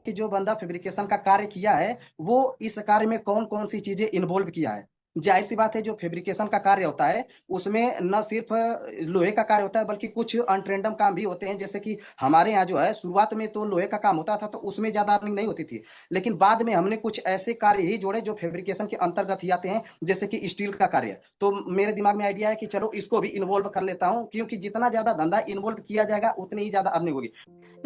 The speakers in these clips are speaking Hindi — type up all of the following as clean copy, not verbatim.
कि जो बंदा फैब्रिकेशन का कार्य किया है वो इस कार्य में कौन कौन सी चीजें इन्वॉल्व किया है। जाहिर सी बात है, जो फैब्रिकेशन का कार्य होता है उसमें न सिर्फ लोहे का कार्य होता है बल्कि कुछ अनट्रेंडम काम भी होते हैं। जैसे कि हमारे यहाँ जो है शुरुआत में तो लोहे का काम होता था तो उसमें ज्यादा अर्निंग नहीं होती थी, लेकिन बाद में हमने कुछ ऐसे कार्य ही जोड़े जो फैब्रिकेशन के अंतर्गत ही आते हैं, जैसे कि स्टील का कार्य। तो मेरे दिमाग में आइडिया है कि चलो इसको भी इन्वॉल्व कर लेता हूँ, क्योंकि जितना ज्यादा धंधा इन्वॉल्व किया जाएगा उतनी ही ज्यादा अर्निंग होगी।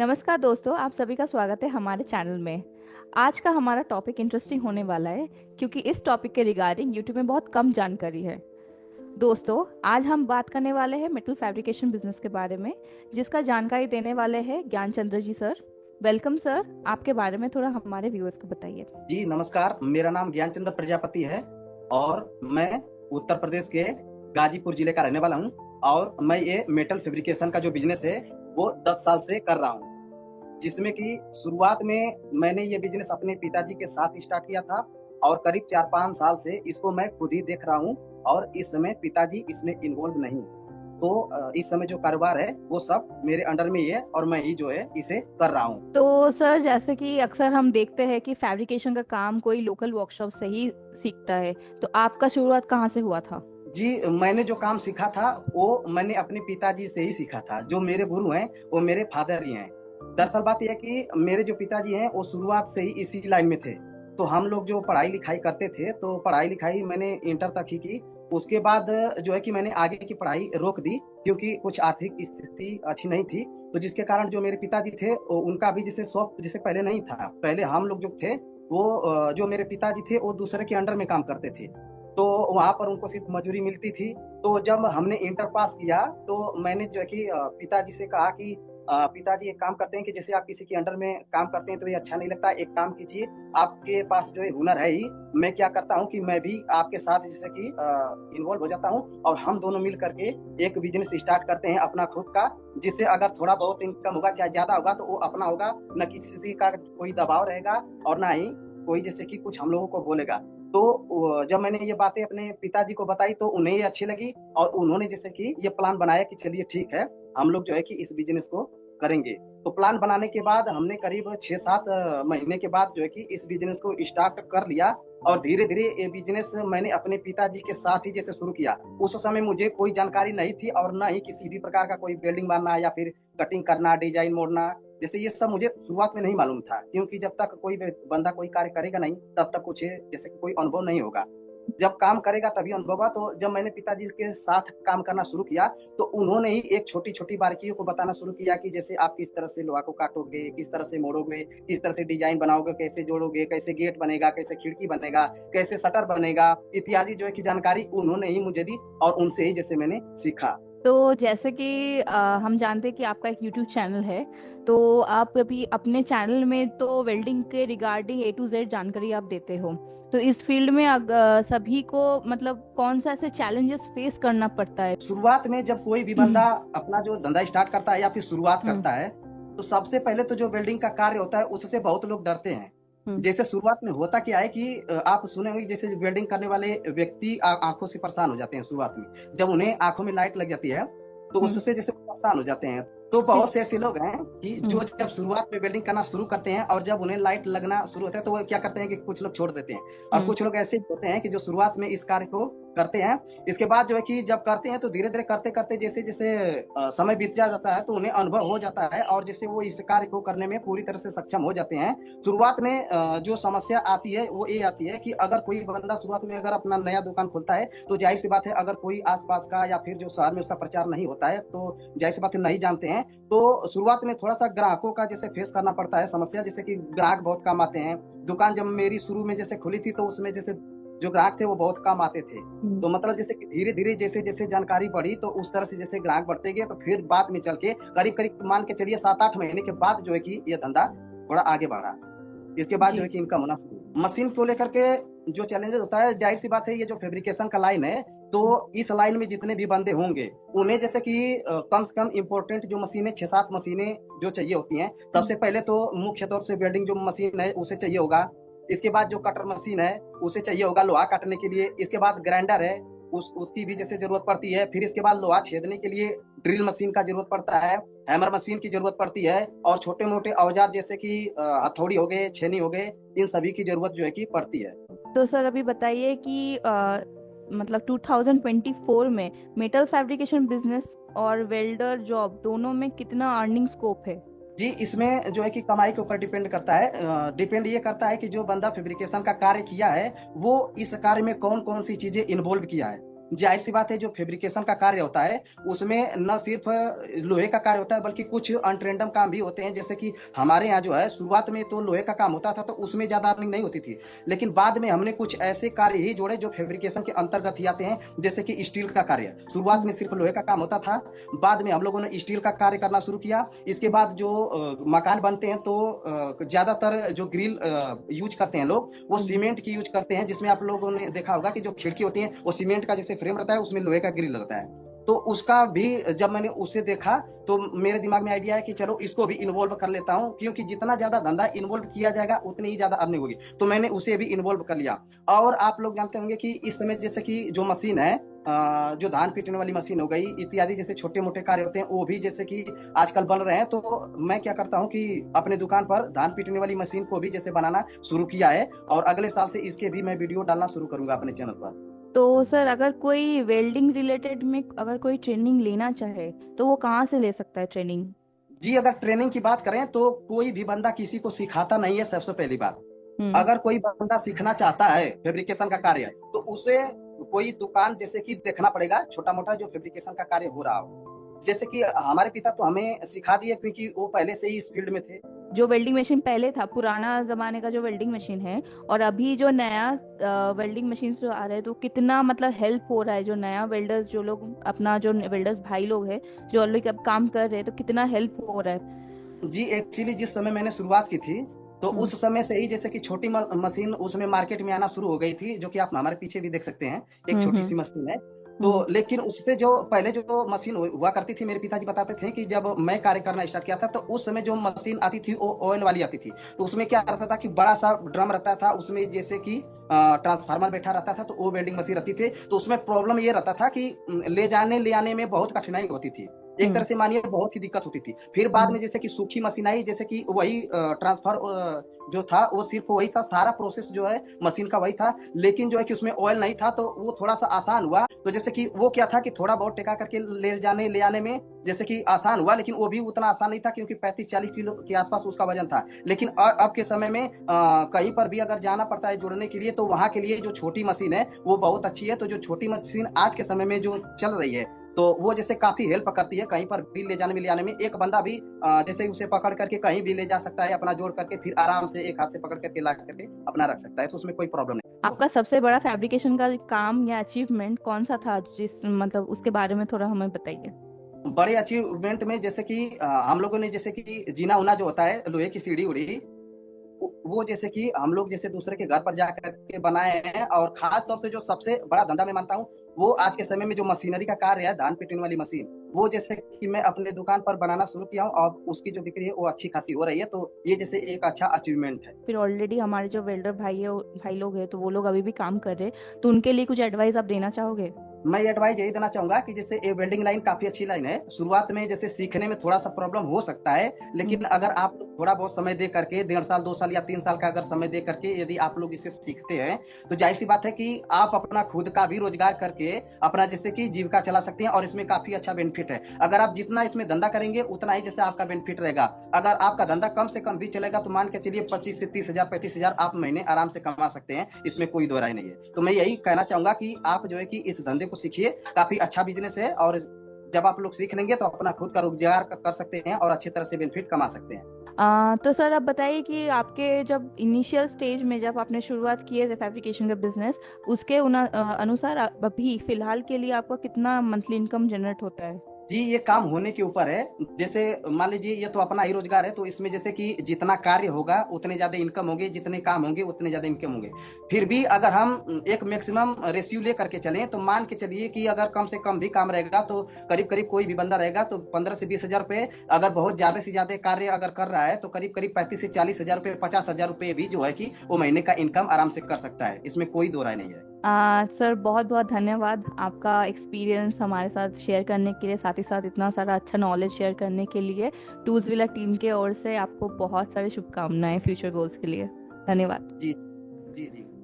नमस्कार दोस्तों, आप सभी का स्वागत है हमारे चैनल में। आज का हमारा टॉपिक इंटरेस्टिंग होने वाला है क्योंकि इस टॉपिक के रिगार्डिंग यूट्यूब में बहुत कम जानकारी है। दोस्तों, आज हम बात करने वाले हैं मेटल फैब्रिकेशन बिजनेस के बारे में, जिसका जानकारी देने वाले हैं ज्ञान Chandra ji sir. Welcome sir, आपके बारे में थोड़ा हमारे व्यूअर्स को बताइए। जी नमस्कार, मेरा नाम ज्ञान चंद्र प्रजापति है और मैं उत्तर प्रदेश के गाजीपुर जिले का रहने वाला हूँ। और मैं ये मेटल फैब्रिकेशन का जो बिजनेस है वो 10 साल से कर रहा हूँ, जिसमें कि शुरुआत में मैंने ये बिजनेस अपने पिताजी के साथ स्टार्ट किया था और करीब 4-5 साल से इसको मैं खुद ही देख रहा हूँ और इस समय पिताजी इसमें इन्वॉल्व नहीं। तो इस समय जो कारोबार है वो सब मेरे अंडर में ही है और मैं ही जो है इसे कर रहा हूँ। तो सर, जैसे कि अक्सर हम देखते हैं कि फैब्रिकेशन का काम कोई लोकल वर्कशॉप से ही सीखता है, तो आपका शुरुआत कहाँ से हुआ था? जी, मैंने जो काम सीखा था वो मैंने अपने पिताजी से ही सीखा था। जो मेरे गुरु हैं वो मेरे फादर ही हैं। दरअसल बात यह है कि मेरे जो पिताजी हैं वो शुरुआत से ही इसी लाइन में थे। तो हम लोग जो पढ़ाई लिखाई करते थे तो पढ़ाई लिखाई मैंने इंटर तक ही की। उसके बाद जो है कि मैंने आगे की पढ़ाई रोक दी, क्योंकि कुछ आर्थिक स्थिति अच्छी नहीं थी। तो जिसके कारण जो मेरे पिताजी थे उनका भी जैसे शौक जैसे पहले नहीं था। पहले हम लोग जो थे वो जो मेरे पिताजी थे वो दूसरे के अंडर में काम करते थे, तो वहाँ पर उनको सिर्फ मजूरी मिलती थी। तो जब हमने इंटर पास किया तो मैंने जो है कि पिताजी से कहा कि पिताजी एक काम करते हैं कि जैसे आप किसी के अंडर में काम करते हैं तो ये अच्छा नहीं लगता, एक काम कीजिए, आपके पास जो है हुनर है ही, मैं क्या करता हूँ कि मैं भी आपके साथ जैसे कि इन्वॉल्व हो जाता हूँ और हम दोनों मिल करके एक बिजनेस स्टार्ट करते हैं अपना खुद का, जिससे अगर थोड़ा बहुत इनकम होगा चाहे ज्यादा होगा तो वो अपना होगा, न किसी का कोई दबाव रहेगा और ना ही कोई जैसे कि कुछ हम लोगों को बोलेगा। तो जब मैंने ये बातें अपने पिताजी को बताई तो उन्हें ये अच्छी लगी और उन्होंने जैसे कि ये प्लान बनाया कि चलिए ठीक है, हम लोग जो है कि इस बिजनेस को करेंगे। तो प्लान बनाने के बाद हमने करीब 6-7 महीने के बाद जो है कि इस बिजनेस को स्टार्ट कर लिया और धीरे-धीरे ये बिजनेस मैंने अपने पिताजी के साथ ही जैसे शुरू किया। उस समय मुझे कोई जानकारी नहीं थी और ना ही किसी भी प्रकार का कोई वेल्डिंग मारना या फिर कटिंग करना, डिजाइन मोड़ना, जैसे ये सब मुझे शुरुआत में नहीं मालूम था, क्योंकि जब तक कोई बंदा कोई कार्य करेगा नहीं तब तक कुछ जैसे कि कोई अनुभव नहीं होगा। जब काम करेगा तभी अनुभव होगा। तो जब मैंने पिताजी के साथ काम करना शुरू किया तो उन्होंने ही एक छोटी-छोटी बारीकियों को बताना शुरू किया कि जैसे आप किस तरह से लोहा को काटोगे, किस तरह से मोड़ोगे, किस तरह से डिजाइन बनाओगे, कैसे जोड़ोगे, कैसे गेट बनेगा, कैसे खिड़की बनेगा, कैसे शटर बनेगा, इत्यादि जो है कि जानकारी उन्होंने ही मुझे दी और उनसे ही जैसे मैंने सीखा। तो जैसे कि हम जानते हैं कि आपका एक यूट्यूब चैनल है, तो आप अभी अपने चैनल में तो वेल्डिंग के रिगार्डिंग ए टू जेड जानकारी आप देते हो। तो इस फील्ड में सभी को मतलब कौन सा ऐसे चैलेंजेस फेस करना पड़ता है? शुरुआत में जब कोई भी बंदा अपना जो धंधा स्टार्ट करता है या फिर शुरुआत हम्म। करता है, तो सबसे पहले तो जो वेल्डिंग का कार्य होता है उससे बहुत लोग डरते हैं। हम्म। जैसे शुरुआत में होता क्या है कि आप सुने होंगे जैसे वेल्डिंग करने वाले व्यक्ति आँखों से परेशान हो जाते हैं शुरुआत में। जब उन्हें आँखों में लाइट लग जाती है, तो हम्म। उससे जैसे वो परेशान हो जाते हैं। तो ठीक। बहुत से ऐसे लोग हैं कि जो हम्म। जब शुरुआत में वेल्डिंग करना शुरू करते हैं और जब उन्हें लाइट लगना शुरू होता है तो वो क्या करते हैं कि कुछ लोग छोड़ देते हैं और हम्म। कुछ लोग ऐसे होते हैं कि जो शुरुआत में इस कार्य को करते हैं। इसके बाद जो है कि जब करते हैं तो धीरे-धीरे करते-करते जैसे-जैसे समय बीत जाता है तो उन्हें अनुभव हो जाता है और जैसे वो इस कार्य को करने में पूरी तरह से सक्षम हो जाते हैं। शुरुआत में जो समस्या आती है वो ये आती है कि अगर कोई बंदा शुरुआत में अगर अपना नया दुकान खोलता है तो ज़ाहिर-सी बात है, अगर कोई आस-पास का या फिर जो शहर में उसका प्रचार नहीं होता है तो ज़ाहिर-सी बात है नहीं जानते हैं। तो शुरुआत में थोड़ा-सा ग्राहकों का जैसे फेस करना पड़ता है समस्या, जैसे कि ग्राहक बहुत कम आते हैं। दुकान जब मेरी शुरू में जैसे खुली थी तो उसमें जैसे जो ग्राहक थे वो बहुत कम आते थे। हम्म। तो मतलब जैसे कि धीरे-धीरे जैसे-जैसे जानकारी बढ़ी तो उस तरह से जैसे ग्राहक बढ़ते गए तो फिर बाद में चल के करीब-करीब मान के चलिए 7-8 महीने के बाद जो है कि ये धंधा थोड़ा आगे बढ़ा। इसके बाद जो जी। है कि इनकम होना शुरू हुआ। मशीन को लेकर के जो चैलेंजेस होता है, ज़ाहिर-सी बात है ये जो फैब्रिकेशन का लाइन है, तो इस लाइन में जितने भी बंदे होंगे, उन्हें जैसे कि कम से कम इम्पोर्टेंट जो मशीनें 6-7 मशीनें जो चाहिए होती हैं। सबसे पहले तो मुख्य तौर से वेल्डिंग जो मशीन है उसे चाहिए होगा। इसके बाद जो कटर मशीन है, उसे चाहिए होगा लोहा काटने के लिए। इसके बाद ग्राइंडर है, उसकी भी जैसे जरूरत पड़ती है। फिर इसके बाद लोहा छेदने के लिए ड्रिल मशीन का जरूरत पड़ता है, हैमर मशीन की जरूरत पड़ती है, और छोटे मोटे औजार जैसे कि हथौड़ी हो गए, छेनी हो गए, इन सभी की जरूरत जो है कि पड़ती है। तो सर अभी बताइए कि मतलब 2024 में मेटल फैब्रिकेशन बिजनेस और वेल्डर जॉब दोनों में कितना अर्निंग स्कोप है? जी, इसमें जो है कि कमाई के ऊपर डिपेंड करता है। डिपेंड ये करता है कि जो बंदा फैब्रिकेशन का कार्य किया है, वो इस कार्य में कौन कौन सी चीजें इन्वॉल्व किया है। जाहिर सी बात है, जो फैब्रिकेशन का कार्य होता है उसमें न सिर्फ लोहे का कार्य होता है, बल्कि कुछ अनट्रेंडम काम भी होते हैं। जैसे कि हमारे यहाँ जो है, शुरुआत में तो लोहे का काम होता था, तो उसमें ज्यादा अर्निंग नहीं होती थी। लेकिन बाद में हमने कुछ ऐसे कार्य ही जोड़े जो फैब्रिकेशन के अंतर्गत ही आते हैं, जैसे कि स्टील का कार्य। शुरुआत में सिर्फ लोहे का काम होता था, बाद में हम लोगों ने स्टील का कार्य करना शुरू किया। इसके बाद जो मकान बनते हैं, तो ज्यादातर जो ग्रिल यूज करते हैं लोग, वो सीमेंट की यूज करते हैं, जिसमें आप लोगों ने देखा होगा कि जो खिड़की होती है वो सीमेंट का जैसे फ्रेम रहता है, उसमें लोहे का ग्रिल रहता है। तो उसका भी जब मैंने उसे देखा, तो मेरे दिमाग में आइडिया है कि चलो इसको भी इन्वॉल्व कर लेता हूं, क्योंकि जितना ज्यादा धंधा इन्वॉल्व किया जाएगा उतनी ही ज्यादा अर्निंग होगी। तो मैंने उसे भी इन्वॉल्व कर लिया। और आप लोग जानते होंगे कि इस समय जैसे कि जो मशीन है, जो धान पीटने वाली मशीन हो गई इत्यादि, जैसे छोटे मोटे कार्य होते हैं, वो भी जैसे कि आजकल बन रहे हैं। तो मैं क्या करता हूँ कि अपने दुकान पर धान पीटने वाली मशीन को भी जैसे बनाना शुरू किया है, और अगले साल से इसके भी मैं वीडियो डालना शुरू करूंगा अपने चैनल पर। तो सर अगर कोई वेल्डिंग रिलेटेड में अगर कोई ट्रेनिंग लेना चाहे तो वो कहाँ से ले सकता है ट्रेनिंग? जी, अगर ट्रेनिंग की बात करें तो कोई भी बंदा किसी को सिखाता नहीं है, सबसे पहली बात। हम्म। अगर कोई बंदा सीखना चाहता है फैब्रिकेशन का कार्य, तो उसे कोई दुकान जैसे कि देखना पड़ेगा, छोटा मोटा जो फैब्रिकेशन का कार्य हो रहा हो। जैसे कि हमारे पिता तो हमें सिखा दिए, क्योंकि वो पहले से ही इस फील्ड में थे। जो वेल्डिंग मशीन पहले था, पुराना जमाने का जो वेल्डिंग मशीन है, और अभी जो नया वेल्डिंग मशीन जो आ रहे हैं, तो कितना मतलब हेल्प हो रहा है जो नया वेल्डर्स, जो लोग अपना जो वेल्डर्स भाई लोग हैं जो ऑलरेडी अब काम कर रहे हैं, तो कितना हेल्प हो रहा है? जी, एक्चुअली जिस समय मैंने शुरुआत की थी, तो हम्म। उस समय से ही जैसे कि छोटी मशीन उसमें मार्केट में आना शुरू हो गई थी, जो कि आप हमारे पीछे भी देख सकते हैं, एक हम्म। छोटी हम्म। सी मशीन है। तो हम्म। लेकिन उससे जो पहले जो मशीन हुआ करती थी, मेरे पिताजी बताते थे कि जब मैं कार्य करना स्टार्ट किया था, तो उस समय जो मशीन आती थी वो ऑयल वाली आती थी। तो उसमें क्या रहता था कि बड़ा सा ड्रम रहता था, उसमें जैसे कि ट्रांसफार्मर बैठा रहता था, तो वो वेल्डिंग मशीन रहती थी। तो उसमें प्रॉब्लम ये रहता था कि ले जाने ले आने में बहुत कठिनाई होती थी, एक तरह हम्म। से मानिए बहुत ही दिक्कत होती थी। फिर बाद हम्म। में जैसे कि सूखी मशीन आई, जैसे कि वही ट्रांसफर जो था वो सिर्फ वही था, सारा प्रोसेस जो है मशीन का वही था, लेकिन जो है कि उसमें ऑयल नहीं था, तो वो थोड़ा सा आसान हुआ। तो जैसे कि वो क्या था कि थोड़ा बहुत टेका करके ले जाने ले आने में जैसे कि आसान हुआ, लेकिन वो भी उतना आसान नहीं था, क्योंकि 35-40 किलो के आसपास उसका वजन था। लेकिन अब के समय में कहीं पर भी अगर जाना पड़ता है जोड़ने के लिए, तो वहां के लिए जो छोटी मशीन है वो बहुत अच्छी है। तो जो छोटी मशीन आज के समय में जो चल रही है, तो वो जैसे काफी हेल्प करती है, कहीं पर भी ले जाने में ले आने में। एक बंदा भी जैसे उसे पकड़ करके कहीं भी ले जा सकता है, अपना जोड़ करके फिर आराम से एक हाथ से पकड़ करके ला करके अपना रख सकता है, तो उसमें कोई प्रॉब्लम नहीं। आपका सबसे बड़ा फैब्रिकेशन का काम या अचीवमेंट कौन सा था, जिस मतलब उसके बारे में थोड़ा हमें बताइए। बड़े अचीवमेंट में जैसे कि हम लोगों ने जैसे कि जीना उना जो होता है, लोहे की सीढ़ी उड़ी, वो जैसे कि हम लोग जैसे दूसरे के घर पर जा करके बनाए हैं। और खास तौर से जो सबसे बड़ा धंधा मैं मानता हूँ, वो आज के समय में जो मशीनरी का कार्य है, धान पीटने वाली मशीन, वो जैसे कि मैं अपने दुकान पर बनाना शुरू किया हूँ, और उसकी जो बिक्री है वो अच्छी खासी हो रही है। तो ये जैसे एक अच्छा अचीवमेंट है। फिर ऑलरेडी हमारे जो वेल्डर भाई लोग हैं, तो वो लोग अभी भी काम कर रहे हैं, तो उनके लिए कुछ एडवाइस आप देना चाहोगे? मैं एडवाइस यही देना चाहूंगा कि जैसे ये वेल्डिंग लाइन काफी अच्छी लाइन है। शुरुआत में जैसे सीखने में थोड़ा सा प्रॉब्लम हो सकता है, लेकिन अगर आप लोग थोड़ा बहुत समय दे करके, 1.5 साल 2 साल या 3 साल का अगर समय दे करके यदि आप लोग इसे सीखते हैं, तो जाहिर सी बात है कि आप अपना खुद का भी रोजगार करके अपना जैसे कि जीविका चला सकते हैं। और इसमें काफी अच्छा बेनिफिट है। अगर आप जितना इसमें धंधा करेंगे उतना ही जैसे आपका बेनिफिट रहेगा। अगर आपका धंधा कम से कम भी चलेगा, तो मान के चलिए 25 से 30 हजार 35 हजार आप महीने आराम से कमा सकते हैं, इसमें कोई दो राय नहीं है। तो मैं यही कहना चाहूंगा कि आप जो है कि इस धंधे को सीखिए, काफी अच्छा बिजनेस है। और जब आप लोग सीख लेंगे तो अपना खुद का रोजगार कर सकते हैं और अच्छी तरह से बेनिफिट कमा सकते हैं। तो सर आप बताइए कि आपके जब इनिशियल स्टेज में जब आपने शुरुआत की है फैब्रिकेशन का बिजनेस, उसके अनुसार अभी फिलहाल के लिए आपका कितना मंथली इनकम जनरेट होता है? जी, ये काम होने के ऊपर है। जैसे मान लीजिए ये तो अपना ही रोजगार है, तो इसमें जैसे कि जितना कार्य होगा उतने ज्यादा इनकम होंगे, जितने काम होंगे उतने ज्यादा इनकम होंगे। फिर भी अगर हम एक मैक्सिमम रेशियो ले करके चलें, तो मान के चलिए कि अगर कम से कम भी काम रहेगा, तो करीब करीब कोई भी बंदा रहेगा तो 15 से 20 हजार रुपए, अगर बहुत ज्यादा से ज्यादा कार्य अगर कर रहा है, तो करीब करीब 35 से 40 हजार रुपए, 50 हजार रुपए भी जो है कि वो महीने का इनकम आराम से कर सकता है, इसमें कोई दो राय नहीं है। सर बहुत बहुत धन्यवाद आपका एक्सपीरियंस हमारे साथ शेयर करने के लिए, साथ ही साथ इतना सारा अच्छा नॉलेज शेयर करने के लिए। टूल्स व्हीलर टीम के ओर से आपको बहुत सारी शुभकामनाएं फ्यूचर गोल्स के लिए। धन्यवाद। जी जी जी।